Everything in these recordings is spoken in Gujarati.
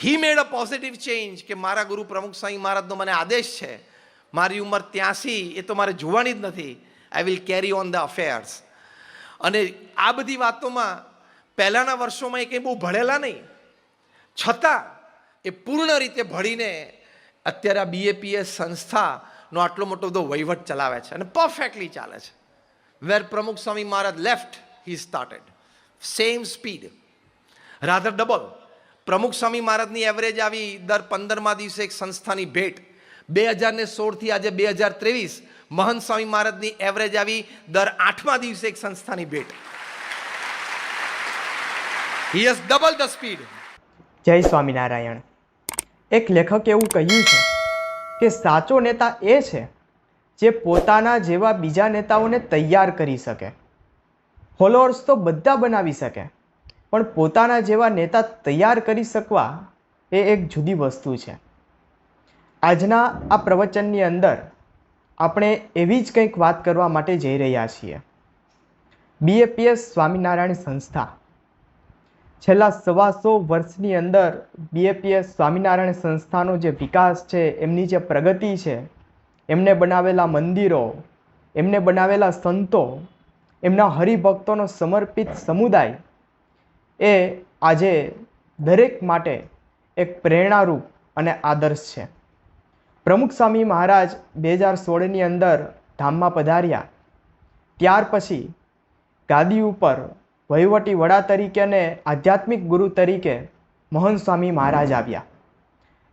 હી મેડ અ પોઝિટિવ ચેન્જ કે મારા ગુરુ પ્રમુખ સ્વામી મહારાજનો મને આદેશ છે, મારી ઉંમર 83 એ તો મારે જોવાની જ નથી, I will carry on the affairs. અને આ બધી વાતોમાં પહેલાંના વર્ષોમાં એ કંઈ બહુ ભણેલા નહીં, છતાં એ પૂર્ણ રીતે ભણીને અત્યારે આ BAPS સંસ્થાનો આટલો મોટો બધો વહીવટ ચલાવે છે અને પરફેક્ટલી ચાલે છે. Where Pramukh Swami Maharaj left, he started same speed, rather double. Pramukh Swami મહારાજની એવરેજ આવી દર 15મા દિવસે એક સંસ્થાની ભેટ. 2016થી આજે 2023 મહંત સ્વામી મહારાજની એવરેજ આવી દર 8મા દિવસે એક સંસ્થાની ભેટ. He has double the speed. જય સ્વામિનારાયણ. એક લેખક એવું કહ્યું છે કે સાચો નેતા એ છે જે પોતાના જેવા બીજા નેતાઓને તૈયાર કરી શકે. ફોલોઅર્સ તો બધા બનાવી શકે, પણ પોતાના જેવા નેતા તૈયાર કરી શકવા એ એક જુદી વસ્તુ છે. આજના આ પ્રવચનની અંદર આપણે એવી જ કંઈક વાત કરવા માટે જઈ રહ્યા છીએ. BAPS સ્વામિનારાયણ સંસ્થા છેલ્લા 125 વર્ષની અંદર BAPS સ્વામિનારાયણ સંસ્થાનો જે વિકાસ છે, એમની જે પ્રગતિ છે, એમને બનાવેલા મંદિરો, એમને બનાવેલા સંતો, એમના હરિભક્તોનો સમર્પિત સમુદાય એ આજે દરેક માટે એક પ્રેરણારૂપ અને આદર્શ છે. પ્રમુખ સ્વામી મહારાજ 2016ની અંદર ધામમાં પધાર્યા. ત્યાર પછી ગાદી ઉપર વહીવટી વડા તરીકે અને આધ્યાત્મિક ગુરુ તરીકે મહંત સ્વામી મહારાજ આવ્યા.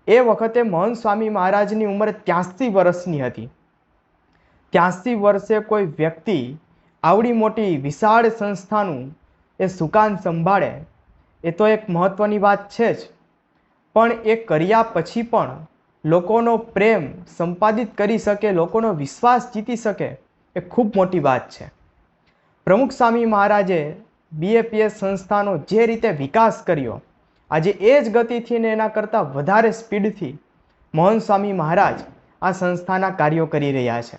એ વખતે મહંત સ્વામી મહારાજની ઉંમર 83 વર્ષની હતી. 83 વર્ષે કોઈ વ્યક્તિ આવડી મોટી વિશાળ સંસ્થાનું એ સુકાન સંભાળે એ તો એક મહત્ત્વની વાત છે જ, પણ એ કર્યા પછી પણ લોકોનો પ્રેમ સંપાદિત કરી શકે, લોકોનો વિશ્વાસ જીતી શકે, એ ખૂબ મોટી વાત છે. પ્રમુખ સ્વામી મહારાજે BAPS સંસ્થાનો જે રીતે વિકાસ કર્યો, આજે એ જ ગતિથી ને એના કરતાં વધારે સ્પીડથી મહંત સ્વામી મહારાજ આ સંસ્થાના કાર્યો કરી રહ્યા છે.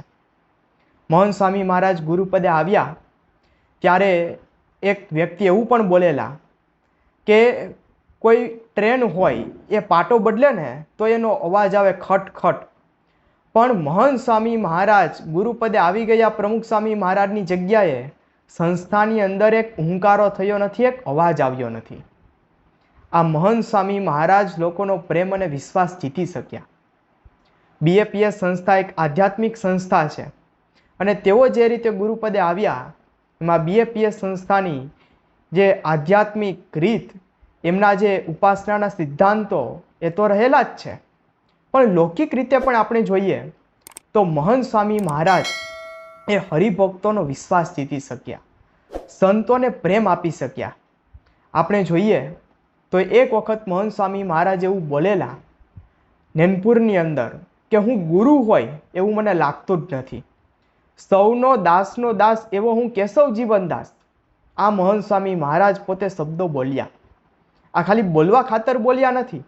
મહંત સ્વામી મહારાજ ગુરુપદે આવ્યા ત્યારે એક વ્યક્તિ એવું પણ બોલેલા કે કોઈ ટ્રેન હોય એ પાટો બદલે ને તો એનો અવાજ આવે ખટ, પણ મહંત સ્વામી મહારાજ ગુરુપદે આવી ગયા પ્રમુખ સ્વામી મહારાજની જગ્યાએ સંસ્થાની અંદર એક હુંકારો થયો નથી, એક અવાજ આવ્યો નથી. આ મહંત સ્વામી મહારાજ લોકોનો પ્રેમ અને વિશ્વાસ જીતી શક્યા. BAPS સંસ્થા એક આધ્યાત્મિક સંસ્થા છે અને તેઓ જે રીતે ગુરુપદે આવ્યા એમાં BAPS સંસ્થાની જે આધ્યાત્મિક રીત, એમના જે ઉપાસનાના સિદ્ધાંતો એ તો રહેલા જ છે, પણ લૌકિક રીતે પણ આપણે જોઈએ તો મહંત સ્વામી મહારાજ એ હરિભક્તોનો વિશ્વાસ જીતી શક્યા, સંતોને પ્રેમ આપી શક્યા. આપણે જોઈએ તો એક વખત મહંત સ્વામી મહારાજ એવું બોલેલા નેનપુરની અંદર કે હું ગુરુ હોય એવું મને લાગતું જ નથી, સૌનો દાસનો દાસ એવો હું કેશવ જીવનદાસ. આ મહંત સ્વામી મહારાજ પોતે શબ્દો બોલ્યા. આ ખાલી બોલવા ખાતર બોલ્યા નથી,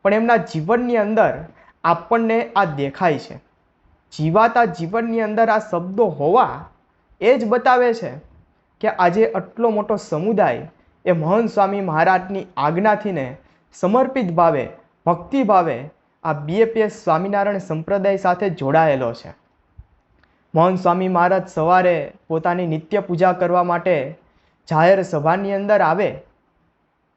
પણ એમના જીવનની અંદર આપણને આ દેખાય છે. જીવાતા જીવનની અંદર આ શબ્દો હોવા એ જ બતાવે છે કે આજે આટલો મોટો સમુદાય એ મહંત સ્વામી મહારાજની આજ્ઞાથી ને સમર્પિત ભાવે, ભક્તિ ભાવે આ BAPS સ્વામિનારાયણ સંપ્રદાય સાથે જોડાયેલો છે. મહંત સ્વામી મહારાજ સવારે પોતાની નિત્ય પૂજા કરવા માટે જાહેર સભાની અંદર આવે.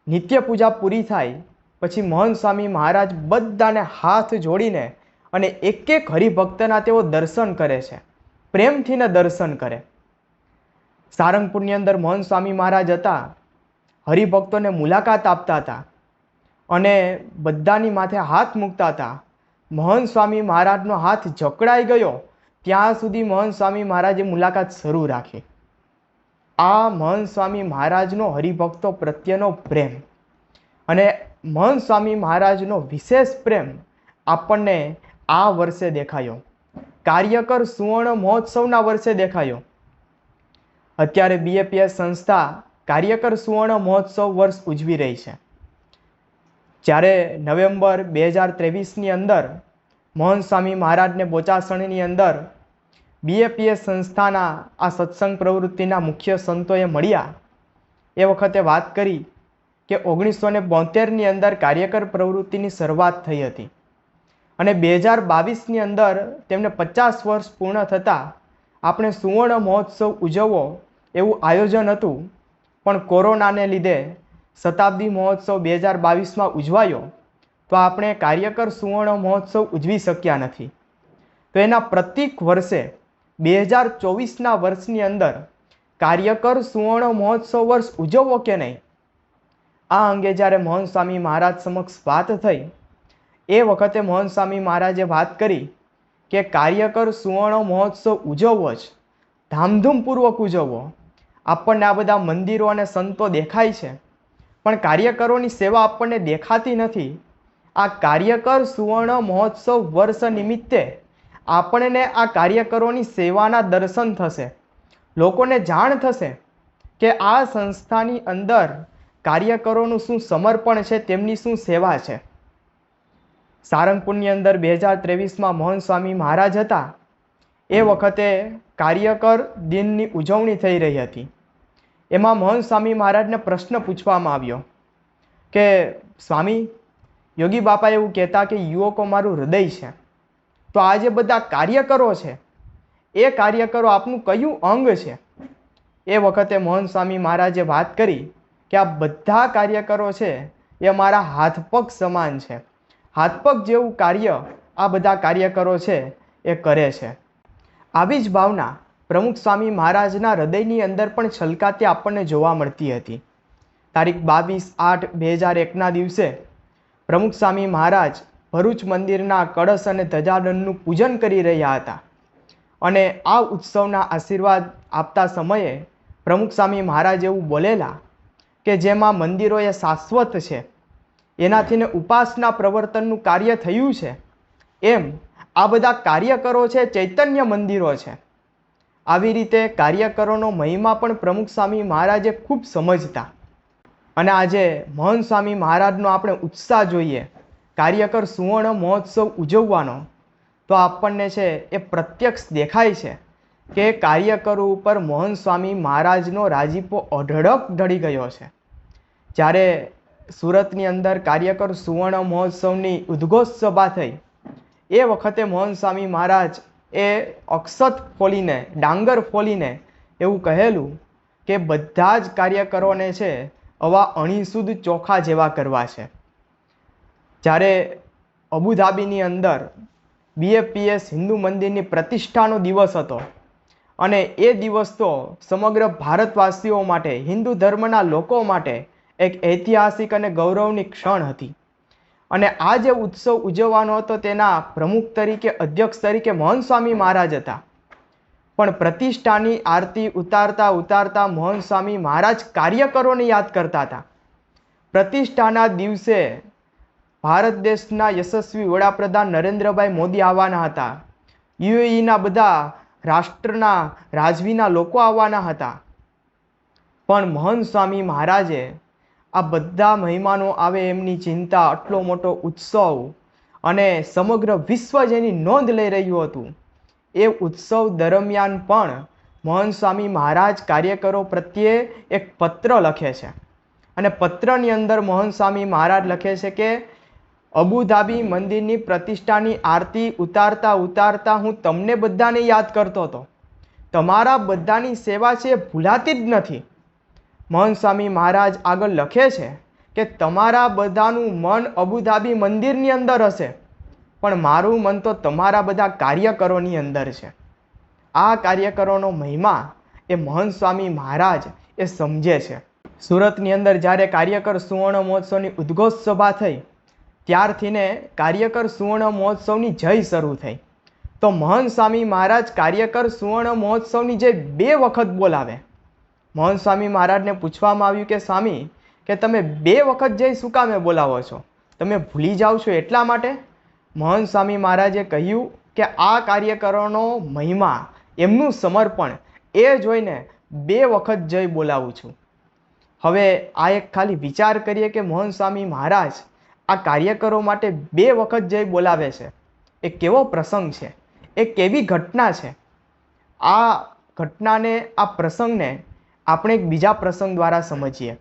નિત્ય પૂજા પૂરી થાય પછી મહંત સ્વામી મહારાજ બધાને હાથ જોડીને અને એક એક હરિભક્તના તેઓ દર્શન કરે છે, પ્રેમથી ને દર્શન કરે. સારંગપુરની અંદર મહંત સ્વામી મહારાજ હતા, હરિભક્તોને મુલાકાત આપતા હતા અને બધાની માથે હાથ મૂકતા હતા. મહંત સ્વામી મહારાજનો હાથ જકડાઈ ગયો ત્યાં સુધી મહંત સ્વામી મહારાજે મુલાકાત શરૂ રાખી. આ મહંત સ્વામી મહારાજનો હરિભક્તો પ્રત્યેનો પ્રેમ અને મહંત સ્વામી મહારાજનો વિશેષ પ્રેમ આપણને આ વર્ષે દેખાયો. કાર્યકર સુવર્ણ મહોત્સવના વર્ષે દેખાયો. અત્યારે BAPS સંસ્થા કાર્યકર સુવર્ણ મહોત્સવ વર્ષ ઉજવી રહી છે. જ્યારે નવેમ્બર 2023ની અંદર મહંત સ્વામી મહારાજને બોચાસણની અંદર BAPS સંસ્થાના આ સત્સંગ પ્રવૃત્તિના મુખ્ય સંતોએ મળ્યા. એ વખતે વાત કરી કે 1972ની અંદર કાર્યકર પ્રવૃત્તિની શરૂઆત થઈ હતી અને 2022ની અંદર તેમને 50 વર્ષ પૂર્ણ થતાં આપણે સુવર્ણ મહોત્સવ ઉજવવો એવું આયોજન હતું, પણ કોરોનાને લીધે શતાબ્દી મહોત્સવ 2022માં ઉજવાયો તો આપણે કાર્યકર સુવર્ણ મહોત્સવ ઉજવી શક્યા નથી. તો એના પ્રત્યેક વર્ષે 2024ના વર્ષની અંદર કાર્યકર સુવર્ણ મહોત્સવ વર્ષ ઉજવવો કે નહીં, આ અંગે જ્યારે મહંત સ્વામી મહારાજ સમક્ષ વાત થઈ એ વખતે મહંત સ્વામી મહારાજે વાત કરી કે કાર્યકર સુવર્ણ મહોત્સવ ઉજવવો જ, ધામધૂમપૂર્વક ઉજવવો. આપણને આ બધા મંદિરો અને સંતો દેખાય છે, પણ કાર્યકરોની સેવા આપણને દેખાતી નથી. આ કાર્યકર સુવર્ણ મહોત્સવ વર્ષ નિમિત્તે આપણને આ કાર્યકરોની સેવાના દર્શન થશે, લોકોને જાણ થશે કે આ સંસ્થાની અંદર કાર્યકરોનું શું સમર્પણ છે, તેમની શું સેવા છે. સારંગપુરની અંદર 2023માં મહંત સ્વામી મહારાજ હતા એ વખતે કાર્યકર દિનની ઉજવણી થઈ રહી હતી. એમાં મહંત સ્વામી મહારાજને પ્રશ્ન પૂછવામાં આવ્યો કે સ્વામી, યોગી બાપા એવું કહેતા કે યુવકો મારું હૃદય છે, તો આ જે બધા કાર્યકરો છે એ કાર્યકરો આપનું કયું અંગ છે? એ વખતે મહંત સ્વામી મહારાજે વાત કરી કે આ બધા કાર્યકરો છે એ મારા હાથ પગ સમાન છે. હાથ પગ જેવું કાર્ય આ બધા કાર્યકરો છે એ કરે છે. આવી જ ભાવના પ્રમુખ સ્વામી મહારાજના હૃદયની અંદર પણ છલકાતી આપણને જોવા મળતી હતી. તારીખ 22/8/2001ના દિવસે પ્રમુખ સ્વામી મહારાજ ભરૂચ મંદિરના કળશ અને ધજાદંડનું પૂજન કરી રહ્યા હતા અને આ ઉત્સવના આશીર્વાદ આપતા સમયે પ્રમુખ સ્વામી મહારાજ એવું બોલેલા કે જેમાં મંદિરો એ શાશ્વત છે, એનાથી ને ઉપાસના પ્રવર્તનનું કાર્ય થયું છે, એમ આ બધા કાર્યકરો છે ચૈતન્ય મંદિરો છે. આવી રીતે કાર્યકરોનો મહિમા પણ પ્રમુખ સ્વામી મહારાજે ખૂબ સમજતા. અને આજે મહંત સ્વામી મહારાજનો આપણે ઉત્સાહ જોઈએ કાર્યકર સુવર્ણ મહોત્સવ ઉજવવાનો, તો આપણને છે એ પ્રત્યક્ષ દેખાય છે કે કાર્યકરો ઉપર મહંત સ્વામી મહારાજનો રાજીપો અઢળક ઢળી ગયો છે. જ્યારે સુરતની અંદર કાર્યકર સુવર્ણ મહોત્સવની ઉદ્ઘોષ સભા થઈ એ વખતે મહંત સ્વામી મહારાજ એ અક્ષત ફોલીને, ડાંગર ફોલીને એવું કહેલું કે બધા જ કાર્યકરોને છે આવા અણીશુદ્ધ ચોખા જેવા કરવા છે. જ્યારે અબુધાબીની અંદર BFPS હિન્દુ મંદિરની પ્રતિષ્ઠાનો દિવસ હતો અને એ દિવસ તો સમગ્ર ભારતવાસીઓ માટે, હિન્દુ ધર્મના લોકો માટે એક ઐતિહાસિક અને ગૌરવની ક્ષણ હતી. અને આ જે ઉત્સવ ઉજવવાનો હતો તેના પ્રમુખ તરીકે, અધ્યક્ષ તરીકે મહંત સ્વામી મહારાજ હતા. પણ પ્રતિષ્ઠાની આરતી ઉતારતા ઉતારતા મહંત સ્વામી મહારાજ કાર્યકરોને યાદ કરતા હતા. પ્રતિષ્ઠાના દિવસે ભારત દેશના યશસ્વી વડાપ્રધાન નરેન્દ્રભાઈ મોદી આવવાના હતા. UAEના બધા રાષ્ટ્રના રાજવીના લોકો આવવાના હતા. પણ મહંત સ્વામી મહારાજે આ બધા મહેમાનો આવે એમની ચિંતા, આટલો મોટો ઉત્સવ અને સમગ્ર વિશ્વ જેની નોંધ લઈ રહ્યું હતું, એ ઉત્સવ દરમિયાન પણ મહંત સ્વામી મહારાજ કાર્યકરો પ્રત્યે એક પત્ર લખે છે. અને પત્રની અંદર મહંત સ્વામી મહારાજ લખે છે કે અબુધાબી મંદિરની પ્રતિષ્ઠાની આરતી ઉતારતા ઉતારતા હું તમને બધાને યાદ કરતો હતો. તમારા બધાની સેવા છે એ ભૂલાતી જ નથી. મહંત સ્વામી મહારાજ આગળ લખે છે કે તમારા બધાનું મન અબુધાબી મંદિરની અંદર હશે, પણ મારું મન તો તમારા બધા કાર્યકરોની અંદર છે. આ કાર્યકરોનો મહિમા એ મહંત સ્વામી મહારાજ એ સમજે છે. સુરતની અંદર જ્યારે કાર્યકર સુવર્ણ મહોત્સવની ઉદ્ઘોષ સભા થઈ ત્યારથીને કાર્યકર સુવર્ણ મહોત્સવની જય શરૂ થઈ. તો મહંત સ્વામી મહારાજ કાર્યકર સુવર્ણ મહોત્સવની જય 2 વખત બોલાવે. મહંત સ્વામી મહારાજને પૂછવામાં આવ્યું કે સ્વામી, કે તમે 2 વખત જય શું કામે બોલાવો છો? તમે ભૂલી જાઓ છો એટલા માટે? મહંત સ્વામી મહારાજે કહ્યું કે આ કાર્યકરોનો મહિમા, એમનું સમર્પણ એ જોઈને 2 વખત જય બોલાવું છું. હવે આ એક ખાલી વિચાર કરીએ કે મહંત સ્વામી મહારાજ આ કાર્યકરો માટે 2 વખત જય બોલાવે છે. એ કેવો પ્રસંગ છે, એ કેવી ઘટના છે. આ ઘટનાને, આ પ્રસંગને આપણે એક બીજા પ્રસંગ દ્વારા સમજીએ.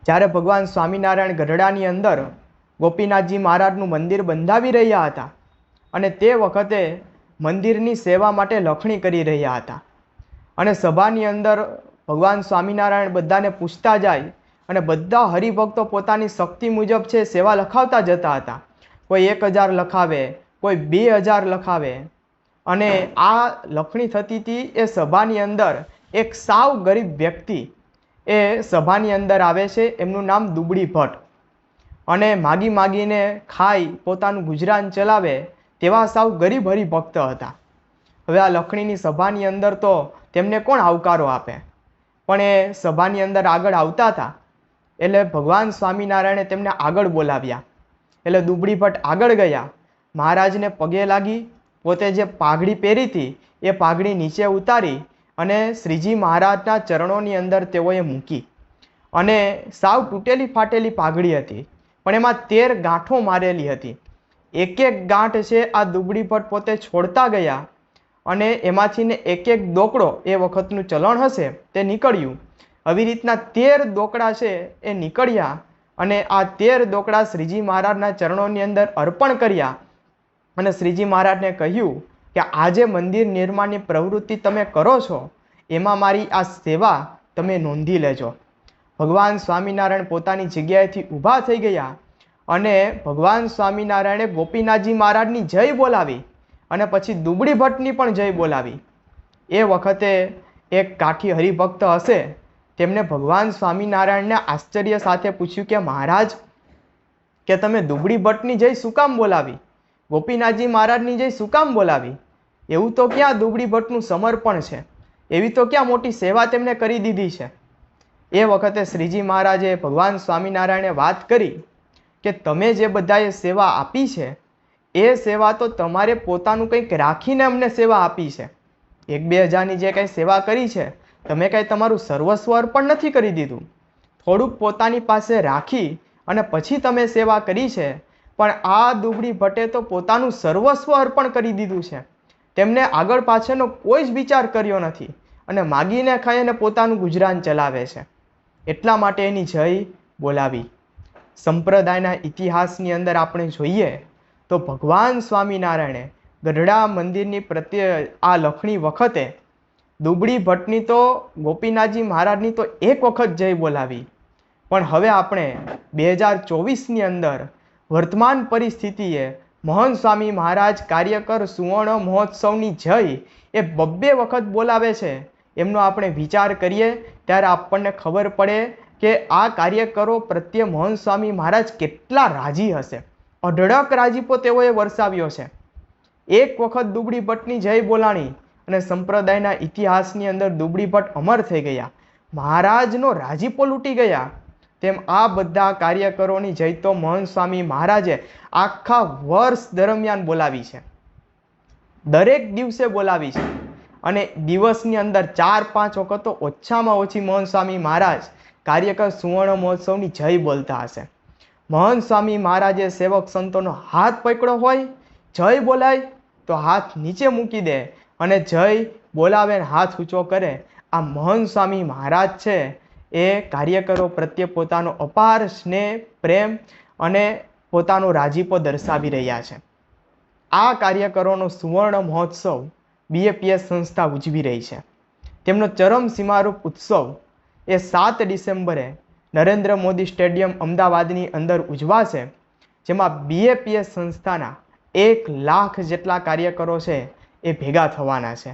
જ્યારે ભગવાન સ્વામિનારાયણ ગઢડાની અંદર ગોપીનાથજી મહારાજનું મંદિર બંધાવી રહ્યા હતા અને તે વખતે મંદિરની સેવા માટે લખણી કરી રહ્યા હતા અને સભાની અંદર ભગવાન સ્વામિનારાયણ બધાને પૂછતા જાય અને બધા હરિભક્તો પોતાની શક્તિ મુજબ છે સેવા લખાવતા જતા હતા. કોઈ 1000 લખાવે, કોઈ 2000 લખાવે અને આ લખણી થતી હતી. એ સભાની અંદર એક સાવ ગરીબ વ્યક્તિ એ સભાની અંદર આવે છે. એમનું નામ દુબળી ભટ્ટ અને માગી માગીને ખાઈ પોતાનું ગુજરાન ચલાવે તેવા સાવ ગરીબ હરિભક્ત હતા. હવે આ લખણીની સભાની અંદર તો તેમને કોણ આવકારો આપે, પણ એ સભાની અંદર આગળ આવતા હતા એટલે ભગવાન સ્વામિનારાયણે તેમને આગળ બોલાવ્યા. એટલે દુબળી ભટ્ટ આગળ ગયા, મહારાજને પગે લાગી, પોતે જે પાઘડી પહેરી હતી એ પાઘડી નીચે ઉતારી અને શ્રીજી મહારાજના ચરણોની અંદર તેઓએ મૂકી. અને સાવ તૂટેલી ફાટેલી પાઘડી હતી, પણ એમાં 13 ગાંઠો મારેલી હતી. એક એક ગાંઠ છે આ દુબળી ભટ્ટ પોતે છોડતા ગયા અને એમાંથી ને એક એક દોકડો, એ વખતનું ચલણ હશે, તે નીકળ્યું. આવી રીતના 13 દોકડા છે એ નીકળ્યા અને આ 13 દોકડા શ્રીજી મહારાજના ચરણોની અંદર અર્પણ કર્યા અને શ્રીજી મહારાજને કહ્યું કે આ જે મંદિર નિર્માણની પ્રવૃત્તિ તમે કરો છો એમાં મારી આ સેવા તમે નોંધી લેજો. ભગવાન સ્વામિનારાયણ પોતાની જગ્યાએથી ઊભા થઈ ગયા અને ભગવાન સ્વામિનારાયણે ગોપીનાથજી મહારાજની જય બોલાવી અને પછી દુબળી ભટ્ટની પણ જય બોલાવી. એ વખતે એક કાઠી હરિભક્ત હશે તેમને ભગવાન સ્વામિનારાયણને આશ્ચર્ય સાથે પૂછ્યું કે મહારાજ, કે તમે દુબળી ભટ્ટની જય શું કામ બોલાવી, ગોપીનાથજી મહારાજની જય શું કામ બોલાવી? એવું તો ક્યાં દુબળી ભટ્ટનું સમર્પણ છે, એવી તો ક્યાં મોટી સેવા તેમને કરી દીધી છે? એ વખતે શ્રીજી મહારાજે ભગવાન સ્વામિનારાયણે વાત કરી કે તમે જે બધાએ સેવા આપી છે એ સેવા તો તમારે પોતાનું કંઈક રાખીને અમને સેવા આપી છે. 1-2 હજારની જે કંઈ સેવા કરી છે તમે કંઈ તમારું સર્વસ્વ અર્પણ નથી કરી દીધું, થોડુંક પોતાની પાસે રાખી અને પછી તમે સેવા કરી છે. પણ આ દુબળી ભટ્ટે તો પોતાનું સર્વસ્વ અર્પણ કરી દીધું છે. તેમને આગળ પાછળનો કોઈ જ વિચાર કર્યો નથી અને માગીને ખાઈ અને પોતાનું ગુજરાન ચલાવે છે. એટલા માટે એની જય બોલાવી. સંપ્રદાયના ઇતિહાસની અંદર આપણે જોઈએ તો ભગવાન સ્વામિનારાયણે ગઢડા મંદિરની પ્રત્યે આ લખણી વખતે દુબળી ભટ્ટની તો ગોપીનાથજી મહારાજની તો એક વખત જય બોલાવી. પણ હવે આપણે 2024ની અંદર વર્તમાન પરિસ્થિતિએ મોહન સ્વામી મહારાજ કાર્યકર સુવર્ણ મહોત્સવની જય એ 2 વખત બોલાવે છે. એમનો આપણે વિચાર કરીએ ત્યારે આપણને ખબર પડે કે આ કાર્યકરો પ્રત્યે મોહન સ્વામી મહારાજ કેટલા રાજી હશે. અઢળક રાજીપો તેઓએ વરસાવ્યો છે. એક વખત દુબળી ભટ્ટની જય બોલાણી અને સંપ્રદાયના ઇતિહાસની અંદર દુબળી ભટ્ટ અમર થઈ ગયા, મહારાજનો રાજીપો લૂંટી ગયા. તેમ આ બધા કાર્યકરોની જય તો મોહન સ્વામી મહારાજે આખા વર્ષ દરમિયાન બોલાવી છે, દરેક દિવસે બોલાવી છે. અને દિવસની અંદર 4-5 વખત તો ઓછામાં ઓછી મોહન સ્વામી મહારાજ કાર્યકર સુવર્ણ મહોત્સવની જય બોલતા હશે. મોહન સ્વામી મહારાજે સેવક સંતોનો હાથ પકડ્યો હોય, જય બોલાય તો હાથ નીચે મૂકી દે અને જય બોલાવે હાથ ઊંચો કરે. આ મોહન સ્વામી મહારાજ છે એ કાર્યકરો પ્રત્યે પોતાનો અપાર સ્નેહ, પ્રેમ અને પોતાનો રાજીપો દર્શાવી રહ્યા છે. આ કાર્યકરોનો સુવર્ણ મહોત્સવ BAPS સંસ્થા ઉજવી રહી છે. તેમનો ચરમ સીમારૂપ ઉત્સવ એ 7 ડિસેમ્બરે નરેન્દ્ર મોદી સ્ટેડિયમ અમદાવાદની અંદર ઉજવાશે, જેમાં BAPS સંસ્થાના 1 લાખ જેટલા કાર્યકરો છે એ ભેગા થવાના છે.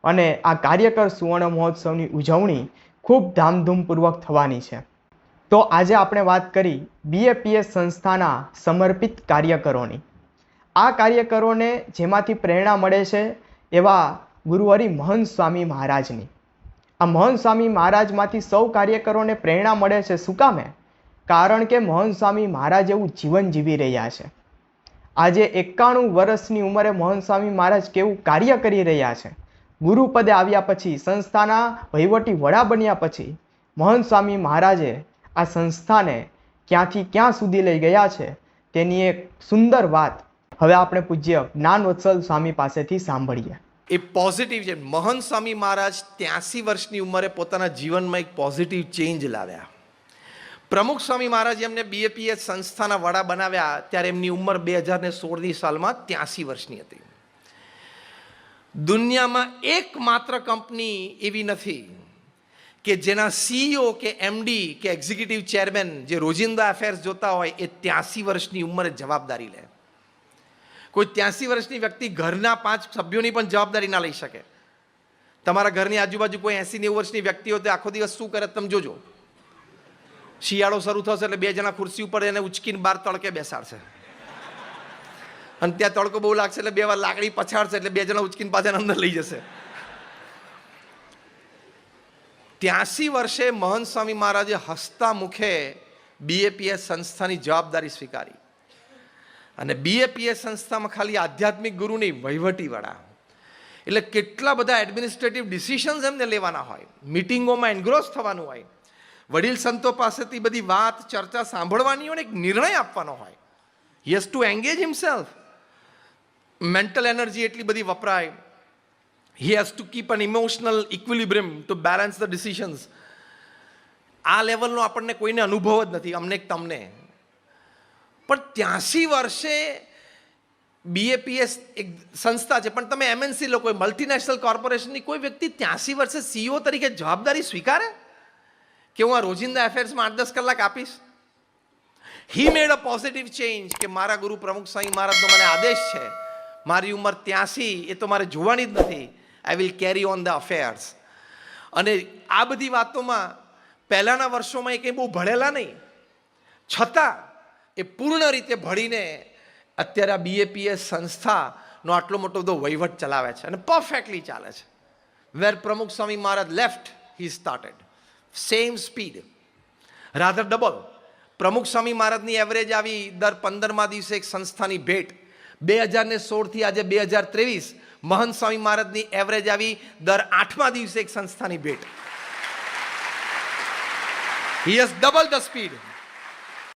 અને આ કાર્યકર સુવર્ણ મહોત્સવની ઉજવણી ખૂબ ધામધૂમપૂર્વક થવાની છે. તો આજે આપણે વાત કરી BAPS સંસ્થાના સમર્પિત કાર્યકરોની. આ કાર્યકરોને જેમાંથી પ્રેરણા મળે છે એવા ગુરુહરિ મહંત સ્વામી મહારાજની. આ મહંત સ્વામી મહારાજમાંથી સૌ કાર્યકરોને પ્રેરણા મળે છે. શું કામે? કારણ કે મહંત સ્વામી મહારાજ એવું જીવન જીવી રહ્યા છે. આજે 91 વર્ષની ઉંમરે મહંત સ્વામી મહારાજ કેવું કાર્ય કરી રહ્યા છે. ગુરુપદે આવ્યા પછી, સંસ્થાના વહીવટી વડા બન્યા પછી મહંત સ્વામી મહારાજે આ સંસ્થાને ક્યાંથી ક્યાં સુધી લઈ ગયા છે તેની એક સુંદર વાત હવે આપણે પૂજ્ય જ્ઞાનવત્સલ સ્વામી પાસેથી સાંભળીએ. એ પોઝિટિવ છે. મહંત સ્વામી મહારાજ 83 વર્ષની ઉંમરે પોતાના જીવનમાં એક પોઝિટિવ ચેન્જ લાવ્યા. પ્રમુખ સ્વામી મહારાજ એમને BAPS સંસ્થાના વડા બનાવ્યા ત્યારે એમની ઉંમર 2016ની સાલમાં 83 વર્ષની હતી. દુનિયામાં એકમાત્ર કંપની એવી નથી કે જેના CEO કે MD કે એક્ઝિક્યુટિવ ચેરમેન જે રોજિંદા અફેર્સ જોતા હોય એ 83 વર્ષની ઉંમરે જવાબદારી લે. કોઈ 83 વર્ષની વ્યક્તિ ઘરના 5 સભ્યોની પણ જવાબદારી ના લઈ શકે. તમારા ઘરની આજુબાજુ કોઈ 80-90 વર્ષની વ્યક્તિ હોય તો આખો દિવસ શું કરે તમે જોજો. શિયાળો શરૂ થશે એટલે 2 જણા ખુરશી ઉપર એને ઉચકીને બહાર તડકે બેસાડશે અને ત્યાં તડકો બહુ લાગશે એટલે 2 વાર લાકડી પછાડશે એટલે 2 જણા ઉચકીને પાછા અંદર લઈ જશે. 83 વર્ષે મહંત સ્વામી મહારાજે હસતા મુખે BAPS સંસ્થાની જવાબદારી સ્વીકારી અને BAPS સંસ્થામાં ખાલી આધ્યાત્મિક ગુરુ નહીં, વહીવટી વડા. એટલે કેટલા બધા એડમિનિસ્ટ્રેટિવ ડિસિઝન્સ એમને લેવાના હોય, મિટિંગોમાં એન્ગ્રોસ થવાનું હોય, વડીલ સંતો પાસેથી બધી વાત ચર્ચા સાંભળવાની હોય, એક નિર્ણય આપવાનો હોય. He has to engage himself. Mental energy એટલી બધી વપરાય. He has to keep an emotional equilibrium to balance the decisions. આ લેવલનો આપણને કોઈને અનુભવ જ નથી, અમને તમને. પણ 83 વર્ષે BAPS એક સંસ્થા છે, પણ તમે MNC લોકો મલ્ટીનેશનલ કોર્પોરેશનની કોઈ વ્યક્તિ 83 વર્ષે CEO તરીકે જવાબદારી સ્વીકારે કે હું આ રોજિંદા અફેર્સમાં 8-10 કલાક આપીશ. હી મેડ અ પોઝિટિવ ચેન્જ કે મારા ગુરુ પ્રમુખ સ્વામી મહારાજનો મને આદેશ છે, મારી ઉંમર 83 એ તો મારે જોવાની જ નથી, I will carry on the affairs. અને આ બધી વાતોમાં પહેલાંના વર્ષોમાં એ કંઈ બહુ ભણેલા નહીં, છતાં એ પૂર્ણ રીતે ભણીને અત્યારે આ BAPS સંસ્થાનો આટલો મોટો બધો વહીવટ ચલાવે છે અને પરફેક્ટલી ચાલે છે. Where Pramukh Swami Maharaj left he started, same speed, rather double. Pramukh Swami મહારાજની એવરેજ આવી દર 15મા દિવસે એક સંસ્થાની ભેટ. 2016થી આજે 2023 મહંત સ્વામી મહારાજની એવરેજ આવી દર 8મા દિવસે એક સંસ્થાની ભેટ. He has double the speed.